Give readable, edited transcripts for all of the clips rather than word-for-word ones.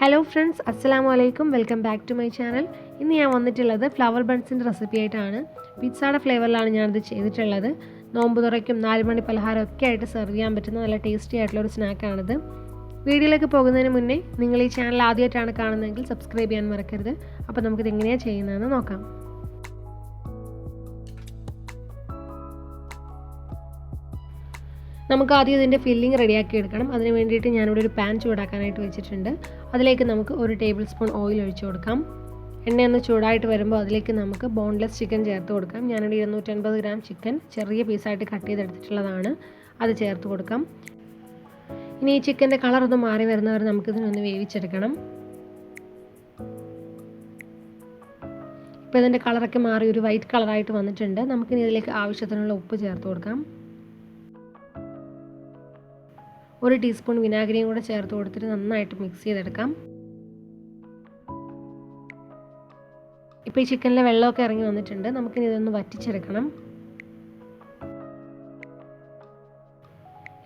Hello friends, Assalamualaikum. Welcome back to my channel. ഇന്ന് ഞാൻ വന്നിട്ടുള്ളത് ഫ്ലവർ ബൺസിൻ്റെ റെസിപ്പി ആയിട്ടാണ്. പിസ്സയുടെ ഫ്ലേവറിലാണ് ഞാനിത് ചെയ്തിട്ടുള്ളത്. നോമ്പ് തുറയ്ക്കും 4 മണി പലഹാരം ഒക്കെ ആയിട്ട് സെർവ് ചെയ്യാൻ പറ്റുന്ന നല്ല ടേസ്റ്റി ആയിട്ടുള്ള ഒരു സ്നാക്കാണിത്. വീഡിയോയിലേക്ക് പോകുന്നതിന് മുന്നേ നിങ്ങൾ ഈ ചാനൽ ആദ്യമായിട്ടാണ് കാണുന്നതെങ്കിൽ സബ്സ്ക്രൈബ് ചെയ്യാൻ മറക്കരുത്. അപ്പോൾ നമുക്കിത് എങ്ങനെയാണ് ചെയ്യുന്നതെന്ന് നോക്കാം. നമുക്ക് ആദ്യം ഇതിൻ്റെ ഫില്ലിംഗ് റെഡിയാക്കി എടുക്കണം. അതിന് വേണ്ടിയിട്ട് ഞാനിവിടെ ഒരു പാൻ ചൂടാക്കാനായിട്ട് വെച്ചിട്ടുണ്ട്. അതിലേക്ക് നമുക്ക് 1 ടേബിൾ സ്പൂൺ ഓയിൽ ഒഴിച്ചു കൊടുക്കാം. എണ്ണയൊന്ന് ചൂടായിട്ട് വരുമ്പോൾ അതിലേക്ക് നമുക്ക് ബോൺലെസ് ചിക്കൻ ചേർത്ത് കൊടുക്കാം. ഞാനിവിടെ 250 ഗ്രാം ചിക്കൻ ചെറിയ പീസായിട്ട് കട്ട് ചെയ്തെടുത്തിട്ടുള്ളതാണ്. അത് ചേർത്ത് കൊടുക്കാം. ഇനി ഈ ചിക്കൻ്റെ കളറൊന്ന് മാറി വരുന്നവരെ നമുക്കിതിനൊന്ന് വേവിച്ചെടുക്കണം. ഇപ്പോൾ ഇതിൻ്റെ കളറൊക്കെ മാറി ഒരു വൈറ്റ് കളറായിട്ട് വന്നിട്ടുണ്ട്. നമുക്കിനി ഇതിലേക്ക് ആവശ്യത്തിനുള്ള ഉപ്പ് ചേർത്ത് കൊടുക്കാം. 1 ടീസ്പൂൺ വിനാഗിരിയും കൂടെ ചേർത്ത് കൊടുത്തിട്ട് നന്നായിട്ട് മിക്സ് ചെയ്തെടുക്കാം. ഇപ്പോൾ ഈ ചിക്കനിലെ വെള്ളമൊക്കെ ഇറങ്ങി വന്നിട്ടുണ്ട്. നമുക്കിനി ഇതൊന്ന് വറ്റിച്ചെടുക്കണം.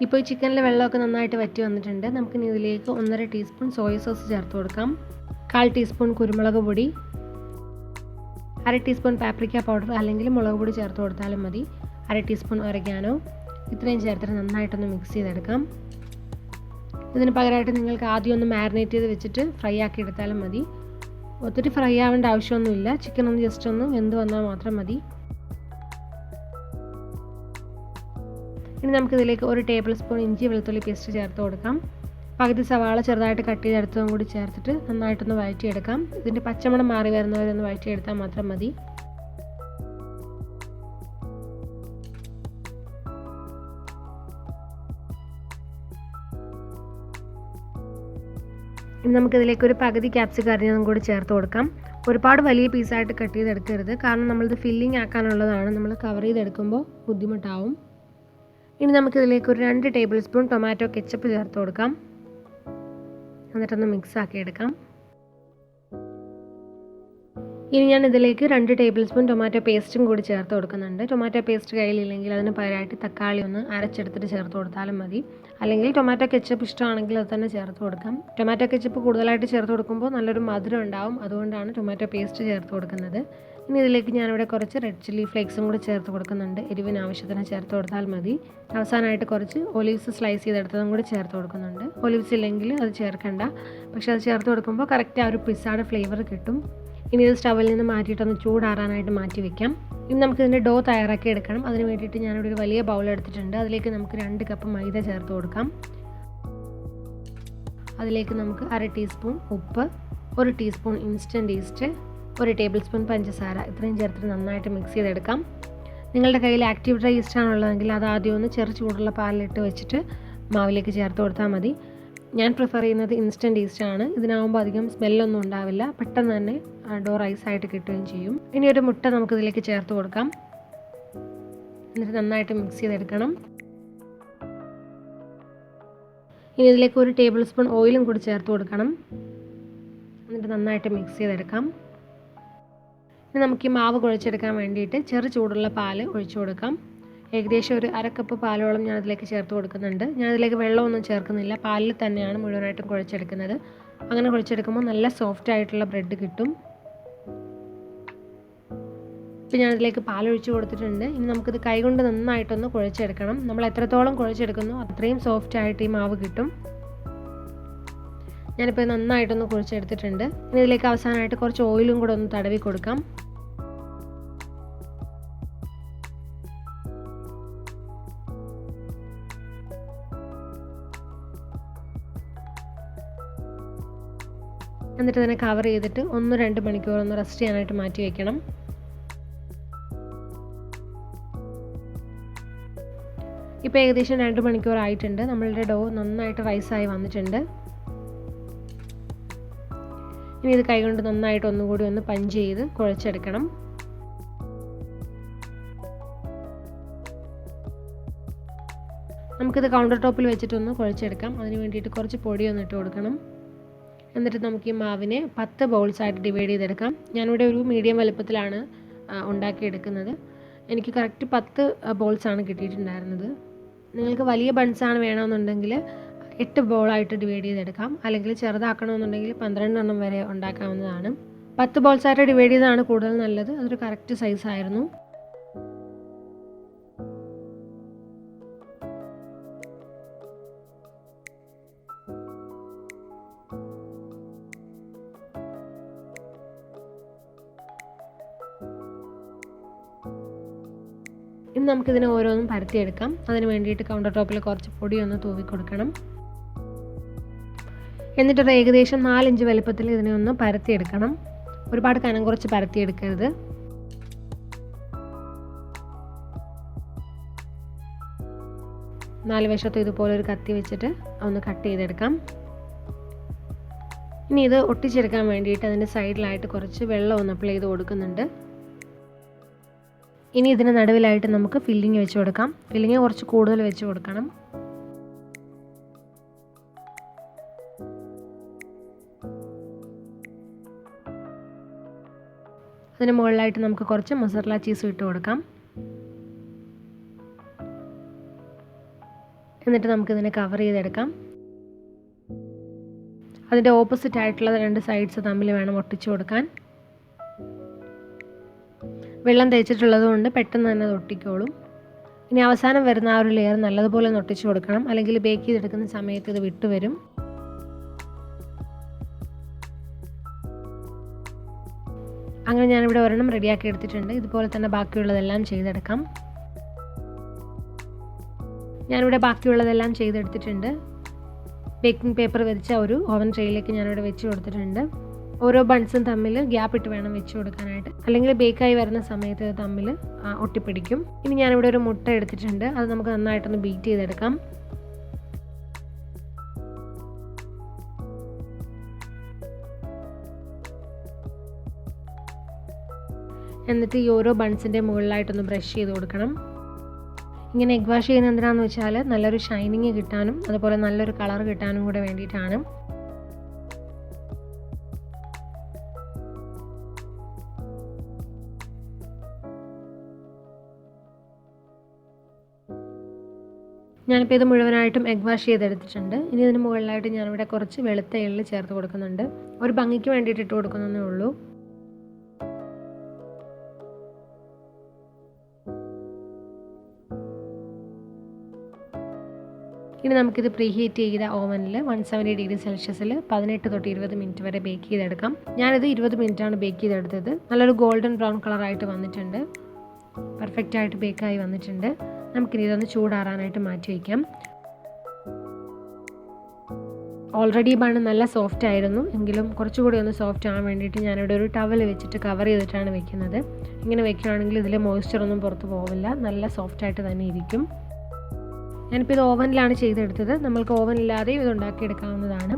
ഇപ്പോൾ ഈ ചിക്കനിലെ വെള്ളമൊക്കെ നന്നായിട്ട് വറ്റി വന്നിട്ടുണ്ട്. നമുക്കിനി ഇതിലേക്ക് 1.5 ടീസ്പൂൺ സോയ സോസ് ചേർത്ത് കൊടുക്കാം. 1/4 ടീസ്പൂൺ കുരുമുളക് പൊടി, 1/2 ടീസ്പൂൺ പാപ്രിക്ക പൗഡർ അല്ലെങ്കിൽ മുളക് പൊടി ചേർത്ത് കൊടുത്താലും മതി. 1/2 ടീസ്പൂൺ ഒറിഗാനോ, ഇത്രയും ചേർത്തിട്ട് നന്നായിട്ടൊന്ന് മിക്സ് ചെയ്തെടുക്കാം. ഇതിന് പകരമായിട്ട് നിങ്ങൾക്ക് ആദ്യം ഒന്ന് മാരിനേറ്റ് ചെയ്ത് വെച്ചിട്ട് ഫ്രൈ ആക്കി എടുത്താലും മതി. ഒത്തിരി ഫ്രൈ ആവേണ്ട ആവശ്യമൊന്നുമില്ല. ചിക്കൻ ഒന്ന് ജസ്റ്റ് ഒന്ന് വെന്ത് വന്നാൽ മാത്രം മതി. ഇനി നമുക്കിതിലേക്ക് 1 ടേബിൾ സ്പൂൺ ഇഞ്ചി വെളുത്തുള്ളി പേസ്റ്റ് ചേർത്ത് കൊടുക്കാം. പകുതി സവാള ചെറുതായിട്ട് കട്ട് ചെയ്തെടുത്തതും കൂടി ചേർത്തിട്ട് നന്നായിട്ടൊന്ന് വഴറ്റിയെടുക്കാം. ഇതിൻ്റെ പച്ചമണം മാറി വരുന്നവരൊന്ന് വഴറ്റിയെടുത്താൽ മാത്രം മതി. ഇനി നമുക്കിതിലേക്ക് ഒരു പകുതി ക്യാപ്സിക്കം അരിഞ്ഞതും കൂടി ചേർത്ത് കൊടുക്കാം. ഒരുപാട് വലിയ പീസായിട്ട് കട്ട് ചെയ്തെടുക്കരുത്, കാരണം നമ്മളിത് ഫില്ലിംഗ് ആക്കാനുള്ളതാണ്. നമ്മൾ കവർ ചെയ്തെടുക്കുമ്പോൾ ബുദ്ധിമുട്ടാവും. ഇനി നമുക്കിതിലേക്ക് ഒരു 2 ടേബിൾ സ്പൂൺ ടൊമാറ്റോ കെച്ചപ്പ് ചേർത്ത് കൊടുക്കാം. എന്നിട്ടൊന്ന് മിക്സ് ആക്കി എടുക്കാം. ഇനി ഞാൻ ഇതിലേക്ക് 2 ടേബിൾ സ്പൂൺ ടൊമാറ്റോ പേസ്റ്റും കൂടി ചേർത്ത് കൊടുക്കുന്നുണ്ട്. ടൊമാറ്റോ പേസ്റ്റ് കയ്യിലില്ലെങ്കിൽ അതിന് പകരമായിട്ട് തക്കാളി ഒന്ന് അരച്ചെടുത്തിട്ട് ചേർത്ത് കൊടുത്താലും മതി. അല്ലെങ്കിൽ ടൊമാറ്റോ കെച്ചപ്പ് ഇഷ്ടമാണെങ്കിൽ അത് തന്നെ ചേർത്ത് കൊടുക്കാം. ടൊമാറ്റോ കെച്ചപ്പ് കൂടുതലായിട്ട് ചേർത്ത് കൊടുക്കുമ്പോൾ നല്ലൊരു മധുരം ഉണ്ടാവും. അതുകൊണ്ടാണ് ടൊമാറ്റോ പേസ്റ്റ് ചേർത്ത് കൊടുക്കുന്നത്. ഇനി ഇതിലേക്ക് ഞാനിവിടെ കുറച്ച് റെഡ് ചില്ലി ഫ്ലേക്സും കൂടി ചേർത്ത് കൊടുക്കുന്നുണ്ട്. എരിവിന് ആവശ്യത്തിന് ചേർത്ത് കൊടുത്താൽ മതി. അവസാനമായിട്ട് കുറച്ച് ഒലിവ്സ് സ്ലൈസ് ചെയ്തെടുത്തതും കൂടി ചേർത്ത് കൊടുക്കുന്നുണ്ട്. ഒലിവ്സ് ഇല്ലെങ്കിൽ അത് ചേർക്കണ്ട, പക്ഷേ അത് ചേർത്ത് കൊടുക്കുമ്പോൾ കറക്റ്റ് ആ ഒരു പിസ്സയുടെ ഫ്ലേവർ കിട്ടും. ഇനി ഇത് സ്റ്റവിൽ നിന്ന് മാറ്റിയിട്ടൊന്ന് ചൂടാറാനായിട്ട് മാറ്റി വെക്കാം. ഇനി നമുക്കിതിൻ്റെ ഡോ തയ്യാറാക്കി എടുക്കണം. അതിന് വേണ്ടിയിട്ട് ഞാനിവിടെ ഒരു വലിയ ബൗൾ എടുത്തിട്ടുണ്ട്. അതിലേക്ക് നമുക്ക് 2 കപ്പ് മൈദ ചേർത്ത് കൊടുക്കാം. അതിലേക്ക് നമുക്ക് 1/2 ടീസ്പൂൺ ഉപ്പ്, 1 teaspoon instant east, 1 table spoon പഞ്ചസാര, ഇത്രയും ചേർത്തിട്ട് നന്നായിട്ട് മിക്സ് ചെയ്തെടുക്കാം. നിങ്ങളുടെ കയ്യിൽ ആക്റ്റീവ് ഡ്രൈ ഈസ്റ്റാണുള്ളതെങ്കിൽ അത് ആദ്യം ഒന്ന് ചെറു ചൂടുള്ള പാലിലിട്ട് വെച്ചിട്ട് മാവിലേക്ക് ചേർത്ത് കൊടുത്താൽ മതി. ഞാൻ പ്രിഫർ ചെയ്യുന്നത് ഇൻസ്റ്റൻറ്റ് ഈസ്റ്റാണ്. ഇതിനാകുമ്പോൾ അധികം സ്മെല്ലൊന്നും ഉണ്ടാവില്ല. പെട്ടെന്ന് തന്നെ ഡോ റൈസായിട്ട് കിട്ടുകയും ചെയ്യും. ഇനി ഒരു മുട്ട നമുക്കിതിലേക്ക് ചേർത്ത് കൊടുക്കാം. എന്നിട്ട് നന്നായിട്ട് മിക്സ് ചെയ്തെടുക്കണം. ഇനി ഇതിലേക്ക് 1 ടേബിൾ സ്പൂൺ ഓയിലും കൂടി ചേർത്ത് കൊടുക്കണം. എന്നിട്ട് നന്നായിട്ട് മിക്സ് ചെയ്തെടുക്കാം. ഇനി നമുക്ക് ഈ മാവ് കുഴച്ചെടുക്കാൻ വേണ്ടിയിട്ട് ചെറു ചൂടുള്ള പാല് ഒഴിച്ചു കൊടുക്കാം. ഏകദേശം ഒരു 1/2 കപ്പ് പാലോളം ഞാനതിലേക്ക് ചേർത്ത് കൊടുക്കുന്നുണ്ട്. ഞാനതിലേക്ക് വെള്ളമൊന്നും ചേർക്കുന്നില്ല, പാലിൽ തന്നെയാണ് മുഴുവനായിട്ടും കുഴച്ചെടുക്കുന്നത്. അങ്ങനെ കുഴച്ചെടുക്കുമ്പോൾ നല്ല സോഫ്റ്റ് ആയിട്ടുള്ള ബ്രെഡ് കിട്ടും. ഇപ്പോൾ ഞാനതിലേക്ക് പാലൊഴിച്ച് കൊടുത്തിട്ടുണ്ട്. ഇനി നമുക്കിത് കൈകൊണ്ട് നന്നായിട്ടൊന്ന് കുഴച്ചെടുക്കണം. നമ്മൾ എത്രത്തോളം കുഴച്ചെടുക്കുന്നു അത്രയും സോഫ്റ്റ് ആയിട്ട് ഈ മാവ് കിട്ടും. ഞാനിപ്പോൾ നന്നായിട്ടൊന്ന് കുഴച്ചെടുത്തിട്ടുണ്ട്. ഇനി ഇതിലേക്ക് അവസാനമായിട്ട് കുറച്ച് ഓയിലും കൂടെ ഒന്ന് തടവി കൊടുക്കാം. എന്നിട്ട് ഇതിനെ കവർ ചെയ്തിട്ട് 1-2 മണിക്കൂർ ഒന്ന് റെസ്റ്റ് ചെയ്യാനായിട്ട് മാറ്റി വയ്ക്കണം. ഇപ്പോൾ ഏകദേശം 2 മണിക്കൂർ ആയിട്ടുണ്ട്. നമ്മളുടെ ഡോ നന്നായിട്ട് റൈസായി വന്നിട്ടുണ്ട്. ഇനി ഇത് കൈകൊണ്ട് നന്നായിട്ട് ഒന്നുകൂടി ഒന്ന് പഞ്ച് ചെയ്ത് കുഴച്ചെടുക്കണം. നമുക്കിത് കൗണ്ടർ ടോപ്പിൽ വെച്ചിട്ടൊന്ന് കുഴച്ചെടുക്കാം. അതിന് വേണ്ടിയിട്ട് കുറച്ച് പൊടിയൊന്ന് ഇട്ട് കൊടുക്കണം. എന്നിട്ട് നമുക്ക് ഈ മാവിനെ 10 ബൗൾസായിട്ട് ഡിവൈഡ് ചെയ്തെടുക്കാം. ഞാനിവിടെ ഒരു മീഡിയം വലുപ്പത്തിലാണ് ഉണ്ടാക്കിയെടുക്കുന്നത്. എനിക്ക് കറക്റ്റ് 10 ബൗൾസാണ് കിട്ടിയിട്ടുണ്ടായിരുന്നത്. നിങ്ങൾക്ക് വലിയ ബൺസാണ് വേണമെന്നുണ്ടെങ്കിൽ 8 ബോളായിട്ട് ഡിവൈഡ് ചെയ്തെടുക്കാം. അല്ലെങ്കിൽ ചെറുതാക്കണമെന്നുണ്ടെങ്കിൽ 12 എണ്ണം വരെ ഉണ്ടാക്കാവുന്നതാണ്. 10 ബോൾസായിട്ട് ഡിവൈഡ് ചെയ്തതാണ് കൂടുതൽ നല്ലത്. അതൊരു കറക്റ്റ് സൈസായിരുന്നു. ഇനി നമുക്കിതിനെ ഓരോന്നും പരത്തിയെടുക്കാം. അതിന് വേണ്ടിയിട്ട് കൗണ്ടർ ടോപ്പിൽ കുറച്ച് പൊടി ഒന്ന് തൂവി കൊടുക്കണം. എന്നിട്ടൊരു ഏകദേശം 4 ഇഞ്ച് വലുപ്പത്തിൽ ഇതിനെ ഒന്ന് പരത്തിയെടുക്കണം. ഒരുപാട് കനം കുറച്ച് പരത്തിയെടുക്കരുത്. നാല് വശത്തും ഇതുപോലെ ഒരു കത്തി വെച്ചിട്ട് ഒന്ന് കട്ട് ചെയ്തെടുക്കാം. ഇനി ഇത് ഒട്ടിച്ചെടുക്കാൻ വേണ്ടിയിട്ട് അതിൻ്റെ സൈഡിലായിട്ട് കുറച്ച് വെള്ളം ഒന്ന് അപ്ലൈ ചെയ്ത് കൊടുക്കുന്നുണ്ട്. ഇനി ഇതിന് നടുവിലായിട്ട് നമുക്ക് ഫില്ലിങ് വെച്ച് കൊടുക്കാം. ഫില്ലിങ് കുറച്ച് കൂടുതൽ വെച്ച് കൊടുക്കണം. അതിന് മുകളിലായിട്ട് നമുക്ക് കുറച്ച് മൊസറല്ല ചീസ് ഇട്ട് കൊടുക്കാം. എന്നിട്ട് നമുക്കിതിനെ കവർ ചെയ്തെടുക്കാം. അതിൻ്റെ ഓപ്പോസിറ്റ് ആയിട്ടുള്ള 2 സൈഡ്സ് തമ്മിൽ വേണം ഒട്ടിച്ചു കൊടുക്കാൻ. വെള്ളം തേച്ചിട്ടുള്ളത് കൊണ്ട് പെട്ടെന്ന് തന്നെ അത് ഒട്ടിക്കോളും. ഇനി അവസാനം വരുന്ന ആ ഒരു ലെയർ നല്ലതുപോലെ ഒന്ന് ഒട്ടിച്ചു കൊടുക്കണം. അല്ലെങ്കിൽ ബേക്ക് ചെയ്തെടുക്കുന്ന സമയത്ത് ഇത് വിട്ടുവരും. അങ്ങനെ ഞാനിവിടെ ഒരെണ്ണം റെഡിയാക്കി എടുത്തിട്ടുണ്ട്. ഇതുപോലെ തന്നെ ബാക്കിയുള്ളതെല്ലാം ചെയ്തെടുക്കാം. ഞാനിവിടെ ബാക്കിയുള്ളതെല്ലാം ചെയ്തെടുത്തിട്ടുണ്ട്. ബേക്കിംഗ് പേപ്പർ വിരിച്ച ഒരു ഓവൻ ട്രേയിലേക്ക് ഞാനിവിടെ വെച്ച് കൊടുത്തിട്ടുണ്ട്. ഓരോ ബൺസും തമ്മിൽ ഗ്യാപ്പ് ഇട്ട് വേണം വെച്ച് കൊടുക്കാനായിട്ട്, അല്ലെങ്കിൽ ബേക്കായി വരുന്ന സമയത്ത് ഇത് തമ്മിൽ ഒട്ടിപ്പിടിക്കും. ഇനി ഞാനിവിടെ ഒരു മുട്ട എടുത്തിട്ടുണ്ട്. അത് നമുക്ക് നന്നായിട്ടൊന്ന് ബീറ്റ് ചെയ്തെടുക്കാം. എന്നിട്ട് ഈ ഓരോ ബൺസിൻ്റെ മുകളിലായിട്ടൊന്ന് ബ്രഷ് ചെയ്ത് കൊടുക്കണം. ഇങ്ങനെ എഗ് വാഷ് ചെയ്യുന്നത് എന്തിനാണെന്ന് വെച്ചാൽ നല്ലൊരു ഷൈനിങ് കിട്ടാനും അതുപോലെ നല്ലൊരു കളർ കിട്ടാനും കൂടെ വേണ്ടിയിട്ടാണ്. ഞാനിപ്പോൾ ഇത് മുഴുവനായിട്ടും എഗ് വാഷ് ചെയ്തെടുത്തിട്ടുണ്ട്. ഇനി ഇതിന് മുകളിലായിട്ട് ഞാനിവിടെ കുറച്ച് വെളുത്ത എള്ള് ചേർത്ത് കൊടുക്കുന്നുണ്ട്. ഒരു ഭംഗിക്ക് വേണ്ടിയിട്ട് ഇട്ട് കൊടുക്കുന്നതേ ഉള്ളൂ. ഇനി നമുക്കിത് പ്രീ ഹീറ്റ് ചെയ്ത ഓവനിൽ 170 ഡിഗ്രി സെൽഷ്യസിൽ 18 തൊട്ട് 20 മിനിറ്റ് വരെ ബേക്ക് ചെയ്തെടുക്കാം. ഞാനിത് 20 മിനിറ്റാണ് ബേക്ക് ചെയ്തെടുത്തത്. നല്ലൊരു ഗോൾഡൻ ബ്രൗൺ കളറായിട്ട് വന്നിട്ടുണ്ട്. പെർഫെക്റ്റായിട്ട് ബേക്കായി വന്നിട്ടുണ്ട്. നമുക്കിനി ഇതൊന്ന് ചൂടാറാനായിട്ട് മാറ്റി വയ്ക്കാം. ഓൾറെഡി ബണ്ണ് നല്ല സോഫ്റ്റ് ആയിരുന്നു. എങ്കിലും കുറച്ചുകൂടി ഒന്ന് സോഫ്റ്റ് ആകാൻ വേണ്ടിയിട്ട് ഞാനിവിടെ ഒരു ടവൽ വെച്ചിട്ട് കവർ ചെയ്തിട്ടാണ് വെക്കുന്നത്. ഇങ്ങനെ വെക്കുകയാണെങ്കിൽ ഇതിൽ മോയ്സ്ചറൊന്നും പുറത്ത് പോവില്ല. നല്ല സോഫ്റ്റായിട്ട് തന്നെ ഇരിക്കും. ഞാനിപ്പോൾ ഇത് ഓവനിലാണ് ചെയ്തെടുത്തത്. നമ്മൾക്ക് ഓവനില്ലാതെയും ഇത് ഉണ്ടാക്കിയെടുക്കാവുന്നതാണ്.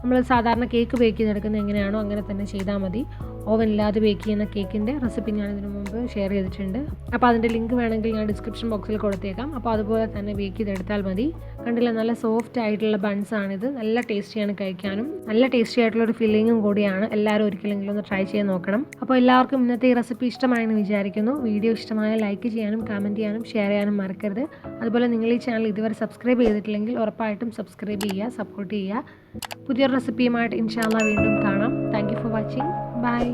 നമ്മൾ സാധാരണ കേക്ക് ബേക്ക് ചെയ്തെടുക്കുന്നത് എങ്ങനെയാണോ അങ്ങനെ തന്നെ ചെയ്താൽ മതി. ഓവനില്ലാതെ ബേക്ക് ചെയ്യുന്ന കേക്കിൻ്റെ റെസിപ്പി ഞാൻ ഇതിനു മുമ്പ് ഷെയർ ചെയ്തിട്ടുണ്ട്. അപ്പോൾ അതിൻ്റെ ലിങ്ക് വേണമെങ്കിൽ ഞാൻ ഡിസ്ക്രിപ്ഷൻ ബോക്സിൽ കൊടുത്തേക്കാം. അപ്പോൾ അതുപോലെ തന്നെ ബേക്ക് ചെയ്തെടുത്താൽ മതി. കണ്ടില്ല, നല്ല സോഫ്റ്റ് ആയിട്ടുള്ള ബൺസാണിത്. നല്ല ടേസ്റ്റിയാണ് കഴിക്കാനും. നല്ല ടേസ്റ്റി ആയിട്ടുള്ള ഒരു ഫില്ലിങ്ങും കൂടിയാണ്. എല്ലാവരും ഒരിക്കലെങ്കിലും ഒന്ന് ട്രൈ ചെയ്ത് നോക്കണം. അപ്പോൾ എല്ലാവർക്കും ഇന്നത്തെ ഈ റെസിപ്പി ഇഷ്ടമായെന്ന് വിചാരിക്കുന്നു. വീഡിയോ ഇഷ്ടമായ ലൈക്ക് ചെയ്യാനും കമൻറ്റ് ചെയ്യാനും ഷെയർ ചെയ്യാനും മറക്കരുത്. അതുപോലെ നിങ്ങൾ ഈ ചാനൽ ഇതുവരെ സബ്സ്ക്രൈബ് ചെയ്തിട്ടില്ലെങ്കിൽ ഉറപ്പായിട്ടും സബ്സ്ക്രൈബ് ചെയ്യുക, സപ്പോർട്ട് ചെയ്യുക. പുതിയൊരു റെസിപ്പിയുമായിട്ട് ഇൻഷാ അല്ലാഹ് വീണ്ടും കാണാം. Thank you for watching. By.